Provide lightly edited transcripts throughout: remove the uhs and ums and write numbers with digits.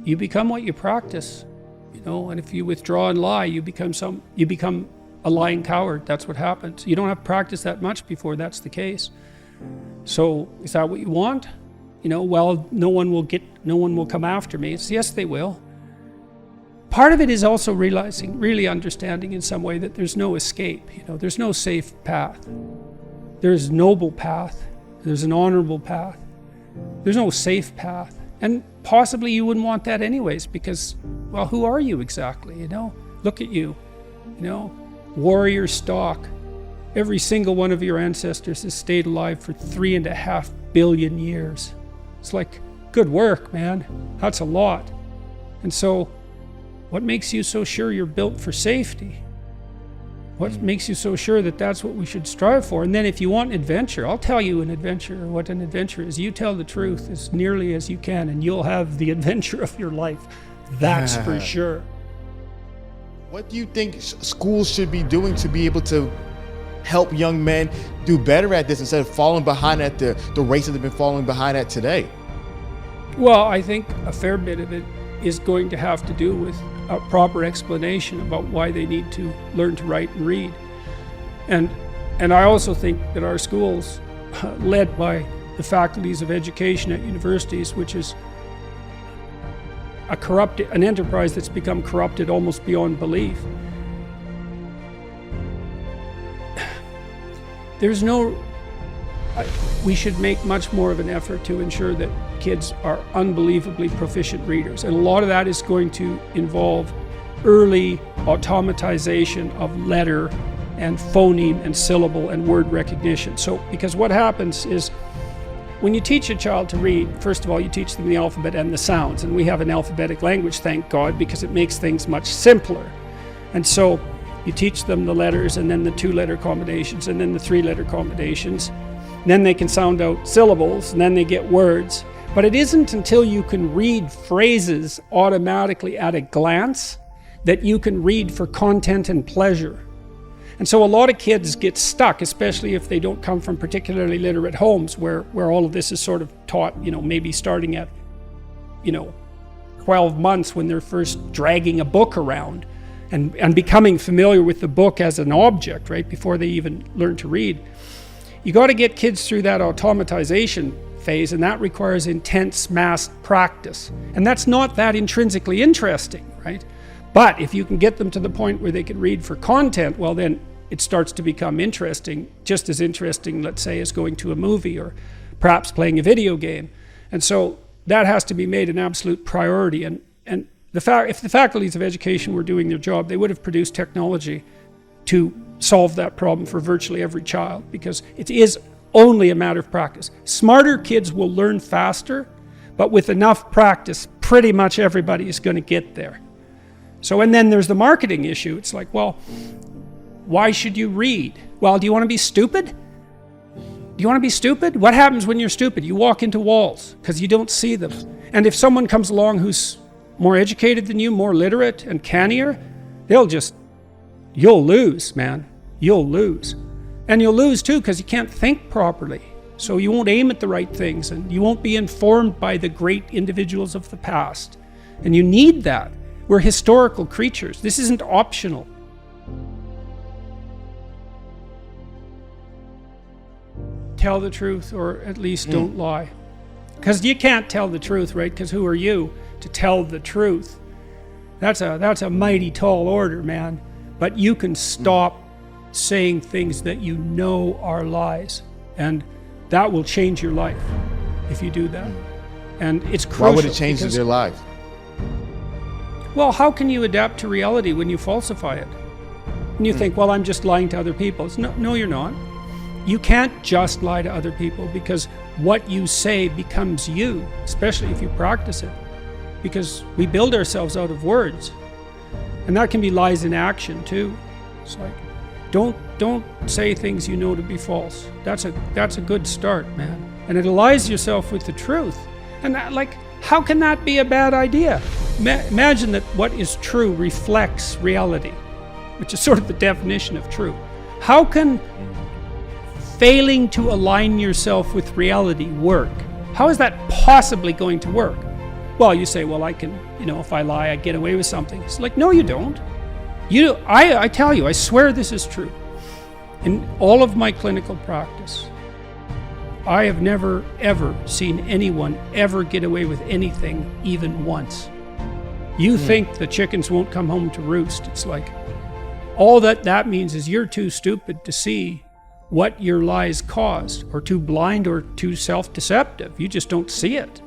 you become what you practice, and if you withdraw and lie, you become a lying coward. That's what happens. You don't have to practice that much before that's the case. So is that what you want? Well, no one will come after me. It's yes, they will. Part of it is also really understanding in some way that there's no escape. There's no safe path. There's a noble path. There's an honorable path. There's no safe path. And possibly you wouldn't want that anyways, because, well, who are you exactly? Look at you, warrior stock. Every single one of your ancestors has stayed alive for 3.5 billion years. It's like, good work, man. That's a lot. And so, what makes you so sure you're built for safety? What makes you so sure that that's what we should strive for? And then if you want adventure, I'll tell you what an adventure is. You tell the truth as nearly as you can, and you'll have the adventure of your life. That's for sure. What do you think schools should be doing to be able to help young men do better at this instead of falling behind at the race that they've been falling behind at today? Well, I think a fair bit of it is going to have to do with a proper explanation about why they need to learn to write and read. And I also think that our schools, led by the faculties of education at universities, which is an enterprise that's become corrupted almost beyond belief. We should make much more of an effort to ensure that kids are unbelievably proficient readers. And a lot of that is going to involve early automatization of letter and phoneme and syllable and word recognition. So, because what happens is when you teach a child to read, first of all, you teach them the alphabet and the sounds. And we have an alphabetic language, thank God, because it makes things much simpler. And so you teach them the letters and then the 2-letter combinations and then the 3-letter combinations. Then they can sound out syllables, and then they get words. But it isn't until you can read phrases automatically at a glance that you can read for content and pleasure. And so a lot of kids get stuck, especially if they don't come from particularly literate homes where all of this is sort of taught, maybe starting at, 12 months when they're first dragging a book around and becoming familiar with the book as an object, right, before they even learn to read. You got to get kids through that automatization phase, and that requires intense mass practice. And that's not that intrinsically interesting, right? But if you can get them to the point where they can read for content, well, then it starts to become interesting, just as interesting, let's say, as going to a movie or perhaps playing a video game. And so that has to be made an absolute priority. And if the faculties of education were doing their job, they would have produced technology to solve that problem for virtually every child, because it is only a matter of practice. Smarter kids will learn faster, but with enough practice, pretty much everybody is going to get there. So, and then there's the marketing issue. It's like, well, why should you read? Well, do you want to be stupid? Do you want to be stupid? What happens when you're stupid? You walk into walls because you don't see them. And if someone comes along who's more educated than you, more literate and cannier, you'll lose, man. You'll lose. And you'll lose too because you can't think properly. So you won't aim at the right things, and you won't be informed by the great individuals of the past. And you need that. We're historical creatures. This isn't optional. Tell the truth, or at least don't lie. Because you can't tell the truth, right? Because who are you to tell the truth? That's a mighty tall order, man. But you can stop saying things that you know are lies, and that will change your life if you do that. And it's crucial. Why would it change their life? Well, how can you adapt to reality when you falsify it? And you think, well, I'm just lying to other people. No, you're not. You can't just lie to other people, because what you say becomes you, especially if you practice it. Because we build ourselves out of words. And that can be lies in action too. It's like, don't say things you know to be false. That's a good start, man. And it allies yourself with the truth. And how can that be a bad idea? Imagine that what is true reflects reality, which is sort of the definition of true. How can failing to align yourself with reality work? How is that possibly going to work? Well, you say, well, I can, if I lie, I get away with something. It's like, no, you don't. I tell you, I swear this is true. In all of my clinical practice, I have never, ever seen anyone ever get away with anything even once. You think the chickens won't come home to roost. It's like, all that means is you're too stupid to see what your lies caused, or too blind or too self-deceptive. You just don't see it.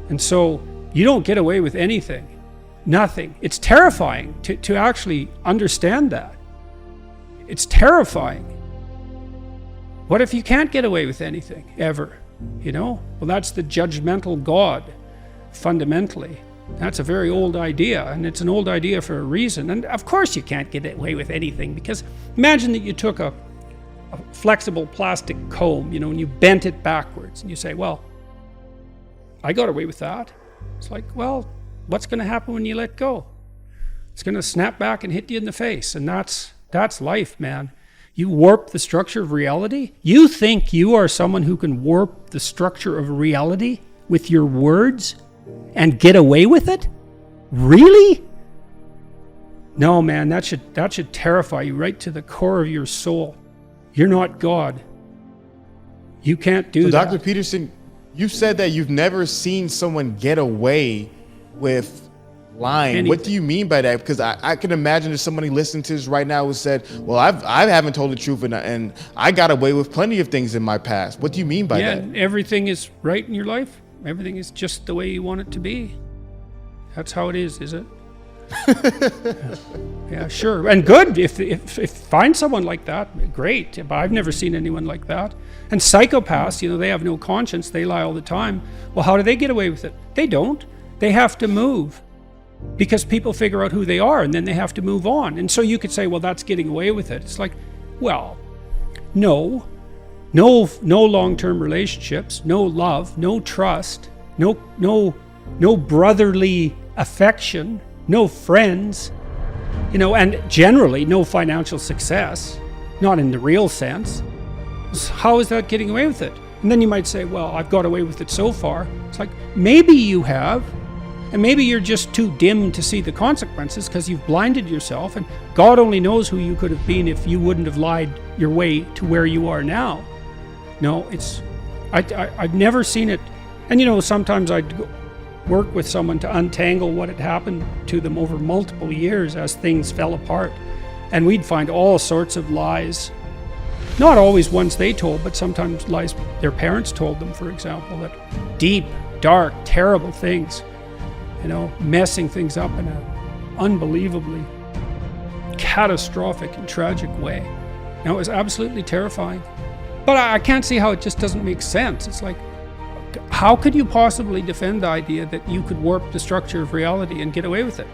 And so you don't get away with anything. Nothing. It's terrifying to actually understand that. It's terrifying. What if you can't get away with anything, ever? Well, that's the judgmental God, fundamentally. That's a very old idea, and it's an old idea for a reason. And of course you can't get away with anything, because imagine that you took a flexible plastic comb, and you bent it backwards, and you say, well, I got away with that. It's like, well, what's going to happen when you let go? It's going to snap back and hit you in the face, and that's life, man. You warp the structure of reality? You think you are someone who can warp the structure of reality with your words and get away with it? Really? No, man, that should terrify you right to the core of your soul. You're not God. You can't do that. Dr. Peterson, you said that you've never seen someone get away with lying. Anything. What do you mean by that? Because I can imagine if somebody listening to this right now who said, well, I haven't told the truth and I got away with plenty of things in my past. What do you mean by that? Yeah, everything is right in your life. Everything is just the way you want it to be. That's how it is it? Yeah, sure. And good. If find someone like that, great. But I've never seen anyone like that. And psychopaths, they have no conscience. They lie all the time. Well, how do they get away with it? They don't. They have to move. Because people figure out who they are, and then they have to move on. And so you could say, well, that's getting away with it. It's like, well, no long-term relationships, no love, no trust, no brotherly affection, no friends, and generally no financial success, not in the real sense. How is that getting away with it? And then you might say, well, I've got away with it so far. It's like, maybe you have. And maybe you're just too dim to see the consequences because you've blinded yourself, and God only knows who you could have been if you wouldn't have lied your way to where you are now. No, I've never seen it. And sometimes I'd work with someone to untangle what had happened to them over multiple years as things fell apart. And we'd find all sorts of lies. Not always ones they told, but sometimes lies their parents told them, for example, that deep, dark, terrible things. Messing things up in an unbelievably catastrophic and tragic way. It was absolutely terrifying. But I can't see how it just doesn't make sense. It's like, how could you possibly defend the idea that you could warp the structure of reality and get away with it?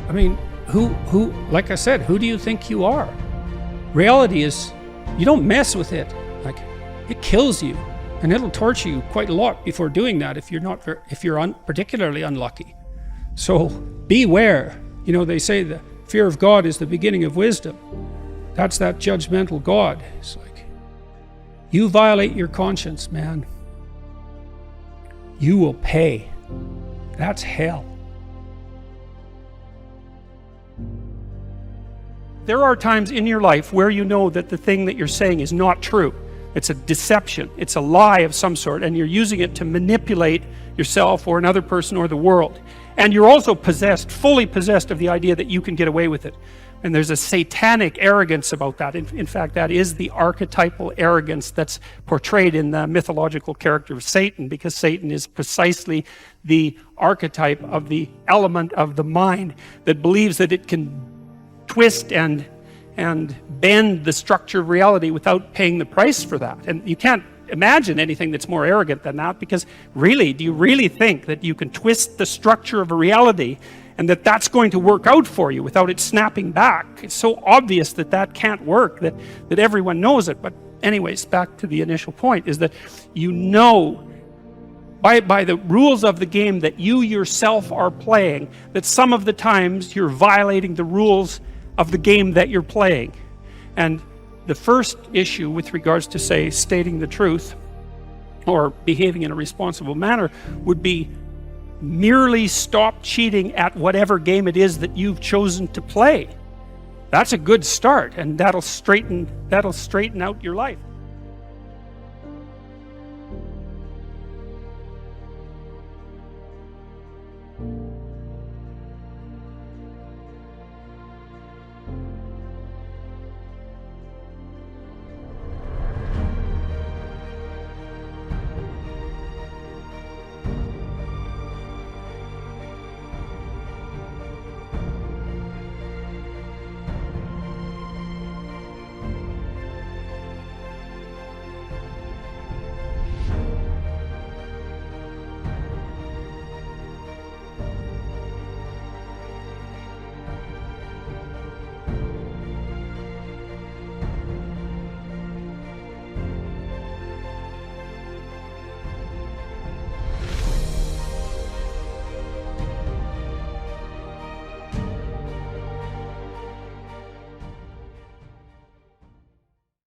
I mean, who, like I said, who do you think you are? Reality is, you don't mess with it. Like, it kills you. And it'll torture you quite a lot before doing that if you're particularly unlucky. So beware. They say the fear of God is the beginning of wisdom. That's that judgmental God. It's like, you violate your conscience, man. You will pay. That's hell. There are times in your life where you know that the thing that you're saying is not true. It's a deception. It's a lie of some sort, and you're using it to manipulate yourself or another person or the world. And you're also fully possessed of the idea that you can get away with it. And there's a satanic arrogance about that. In fact, that is the archetypal arrogance that's portrayed in the mythological character of Satan, because Satan is precisely the archetype of the element of the mind that believes that it can twist and bend the structure of reality without paying the price for that. And you can't imagine anything that's more arrogant than that, because really, do you really think that you can twist the structure of a reality and that's going to work out for you without it snapping back? It's so obvious that can't work, that everyone knows it. But anyways, back to the initial point, is that by the rules of the game that you yourself are playing, that some of the times you're violating the rules of the game that you're playing. And the first issue with regards to, say, stating the truth or behaving in a responsible manner would be merely stop cheating at whatever game it is that you've chosen to play. That's a good start, and that'll straighten out your life.